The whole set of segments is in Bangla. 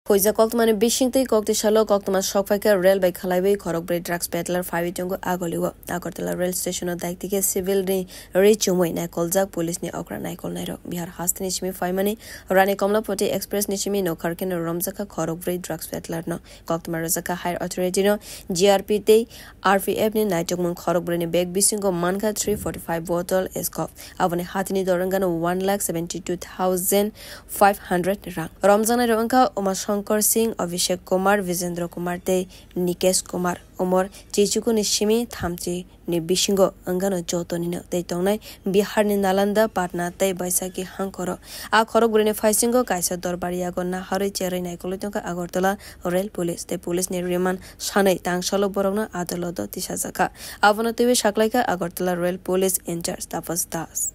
Hoiza Koktamani Bishingti Koktishalo Koktama Shokfaka Rail by Kalawi Korokbre Drugs Battler Favitungo Agoligo Akortala Rail Station of Daktike Civil Richumwe Nakolzak Police ni Okra Naikol Nairo Bihar Hastani Shimi Faimani Rani Komla Poti Express Nishimi no Karkin Romzaka Korokbre Drugs Battler no Koktama Razaka Higher Authority no GRP Te RPF ni Naitokmun Korokbre ni Beg Bisingo Manka 345 bottle Escop Avani Hatini Dorangano 1,72,500 rang Ramzana Ronka Omashon Shankar Singh, Abhishek Kumar, Vijendra Kumar Te, Nikesh Kumar, Omar, Chichuku Nishimi, Thamchi, Nibishingo, Angano Jotonino, Te Tonai, Bihar ni Nalanda, Patna, Te Baisaki Hankoro, A Korokbrine Faisingo, Kaisa Dorbariago, Nahari Cherry Nakolitonka, Agortola, Rail Police, the police near Riman, Shane, Tang Shalo Borona, Adolodo, Tishazaka, Avanative Shaklaika, Agortola Rail Police in charge, Tapas Das.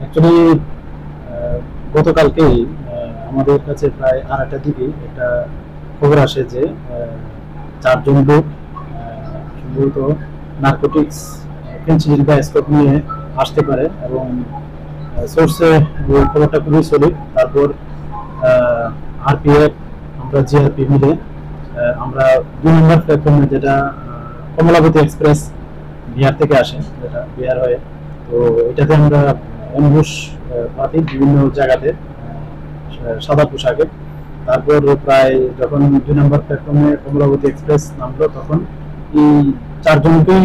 Actually, গতকালকেই আমাদের কাছে প্রায় 8টার দিকে একটা খবর আসে যে চারজন লোক সম্ভবত নার্কোটিক্স ফেন্সিডিল বা স্কোপ নিয়ে আসতে পারে এবং সোর্সে খবরটা খুবই সলিড। তারপর আরপিএফ আমরা জিআরপি মিলে আমরা 2 নম্বর প্ল্যাটফর্মে যেটা কমলাবতী এক্সপ্রেস বিহার থেকে আসে, যেটা বিহার হয়ে, তো এটাতে আমরা অ্যাম্বুশ পাতি বিভিন্ন জায়গাতে সাদা পোশাকে। তারপর প্রায় যখন 2 নম্বর প্ল্যাটফর্মে কমলাবতী এক্সপ্রেস নামলো তখন এই চারজনকেই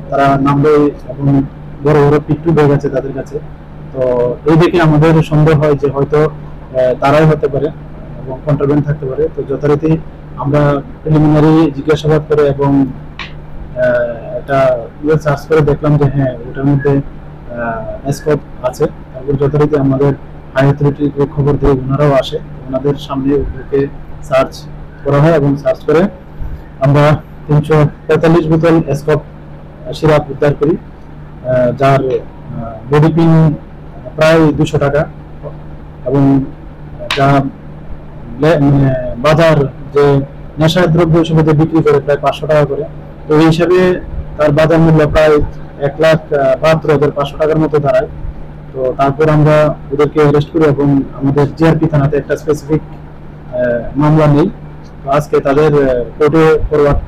তারা নামলো এবং বড় বড় পিট্টু হয়ে গেছে তাদের কাছে। তো এই দেখে আমাদের সন্দেহ হয় যে হয়তো তারাই হতে পারে এবং কন্ট্রাব্যান্ড থাকতে পারে। তো যথারীতি আমরা প্রিলিমিনারি জিজ্ঞাসাবাদ করে এবং একটা সার্চ করে দেখলাম যে হ্যাঁ ওটার মধ্যে স্কোপ আছে। তারপর যথারীতি আমাদের হাই অথরিটির খবর দিয়ে ওনারাও আসে, ওনাদের সামনে ওদেরকে সার্চ করা হয় এবং সার্চ করে আমরা 345 বোতল স্কোপ সিরাপ উদ্ধার করি, যার বডি পিন প্রায় 200 টাকা এবং যা বাজার যে নেশা দ্রব্য হিসেবে বিক্রি করে প্রায় 500 টাকা করে। তো এই হিসাবে তার বাজার মূল্য প্রায় 1,72,500 টাকার মতো দাঁড়ায়। তো তারপর আমরা ওদেরকে অ্যারেস্ট করি এবং আমাদের জিআরপি থানাতে একটা স্পেসিফিক মামলা নেই। তো আজকে তাদের কোর্টে ফরওয়ার্ড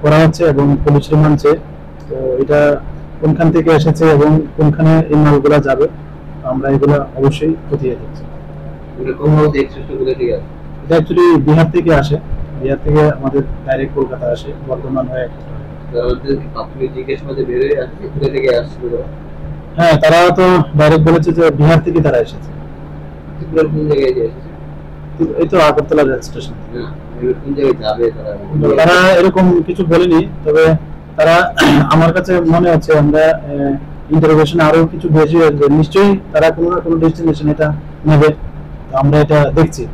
করা হচ্ছে এবং পুলিশ রিমান্ডে। তো এটা কোনখান থেকে এসেছে এবং কোনখানে এই মালগুলা যাবে আমরা এগুলো অবশ্যই খতিয়ে দেখছি। এটা অ্যাকচুয়ালি বিহার থেকে আসে, বিহার থেকে আমাদের ডাইরেক্ট কলকাতা আসে বর্ধমান হয়ে। হ্যাঁ, তারা তো ডাইরেক্ট বলেছে যে বিহার থেকে তারা এসেছে। এই তো আগরতলা রেল স্টেশন। তারা এরকম কিছু বলেনি, তবে তারা আমার কাছে মনে হচ্ছে আমরা ইন্টারোগেশনে আরো কিছু বেশি নিশ্চয়ই তারা কোনো না কোনো ডেস্টিনেশন এটা নেবে, আমরা এটা দেখছি।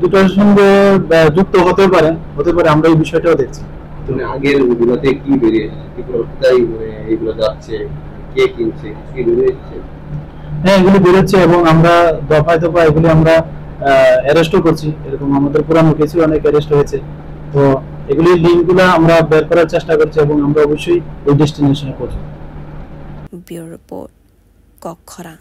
দুটোর সঙ্গে যুক্ত হতে পারে, আমরা এই বিষয়টাও দেখছি। আগের গুলোতে কি বেরিয়েছে, কোথায় এগুলো যাচ্ছে, কে কিনছে, কি বেরিয়েছে? হ্যাঁ, এগুলো বেরোচ্ছে এবং আমরা দফায় দফায় এগুলো আমরা অ্যারেস্টও করছি। এরকম আমাদের পুরানো কেসে অনেক অ্যারেস্ট হয়েছে। তো এগুলির লিঙ্কগুলো আমরা বের করার চেষ্টা করছি এবং আমরা অবশ্যই ওই ডেস্টিনেশনে পৌঁছাবো। Bureau report, কক্ষরা।